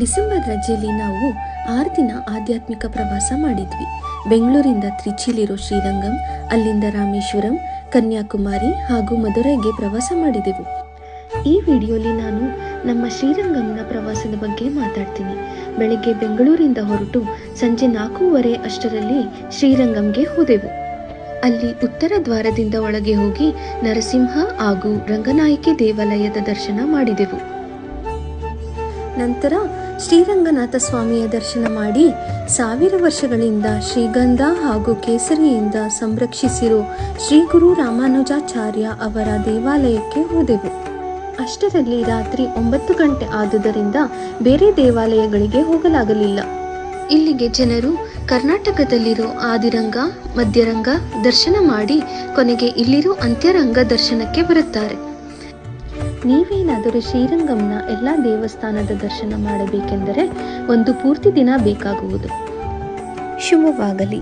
December ರಜೆಯಲ್ಲಿ ನಾವು 6 ದಿನ ಆಧ್ಯಾತ್ಮಿಕ ಪ್ರವಾಸ ಮಾಡಿದ್ವಿ. ಬೆಂಗಳೂರಿಂದ ತ್ರಿಚಿಲಿರೋ ಶ್ರೀರಂಗಂ, ಅಲ್ಲಿಂದ ರಾಮೇಶ್ವರಂ, ಕನ್ಯಾಕುಮಾರಿ ಹಾಗೂ ಮಧುರೈಗೆ ಪ್ರವಾಸ ಮಾಡಿದೆವು. ಈ ವಿಡಿಯೋಲಿ ನಾನು ನಮ್ಮ ಶ್ರೀರಂಗಂನ ಪ್ರವಾಸದ ಬಗ್ಗೆ ಮಾತಾಡ್ತೀನಿ. ಬೆಳಗ್ಗೆ ಬೆಂಗಳೂರಿಂದ ಹೊರಟು ಸಂಜೆ 4:15 ಅಷ್ಟರಲ್ಲಿ ಶ್ರೀರಂಗಂಗೆ ಹೋದೆವು. ಅಲ್ಲಿ ಉತ್ತರ ದ್ವಾರದಿಂದ ಒಳಗೆ ಹೋಗಿ ನರಸಿಂಹ ಹಾಗೂ ರಂಗನಾಯಕಿ ದೇವಾಲಯದ ದರ್ಶನ ಮಾಡಿದೆವು. ನಂತರ ಶ್ರೀರಂಗನಾಥ ಸ್ವಾಮಿಯ ದರ್ಶನ ಮಾಡಿ 1000 ವರ್ಷಗಳಿಂದ ಶ್ರೀಗಂಧ ಹಾಗೂ ಕೇಸರಿಯಿಂದ ಸಂರಕ್ಷಿಸಿರೋ ಶ್ರೀ ಗುರು ರಾಮಾನುಜಾಚಾರ್ಯ ಅವರ ದೇವಾಲಯಕ್ಕೆ ಹೋದೆವು. ಅಷ್ಟರಲ್ಲಿ ರಾತ್ರಿ 9 ಗಂಟೆ ಆದುದರಿಂದ ಬೇರೆ ದೇವಾಲಯಗಳಿಗೆ ಹೋಗಲಾಗಲಿಲ್ಲ. ಇಲ್ಲಿಗೆ ಜನರು ಕರ್ನಾಟಕದಲ್ಲಿರೋ ಆದಿರಂಗ, ಮಧ್ಯರಂಗ ದರ್ಶನ ಮಾಡಿ ಕೊನೆಗೆ ಇಲ್ಲಿರೋ ಅಂತ್ಯರಂಗ ದರ್ಶನಕ್ಕೆ ಬರುತ್ತಾರೆ. ನೀವೇನಾದರೂ ಶ್ರೀರಂಗಂನ ಎಲ್ಲ ದೇವಸ್ಥಾನದ ದರ್ಶನ ಮಾಡಬೇಕೆಂದರೆ ಒಂದು ಪೂರ್ತಿ ದಿನ ಬೇಕಾಗುವುದು. ಶುಭವಾಗಲಿ.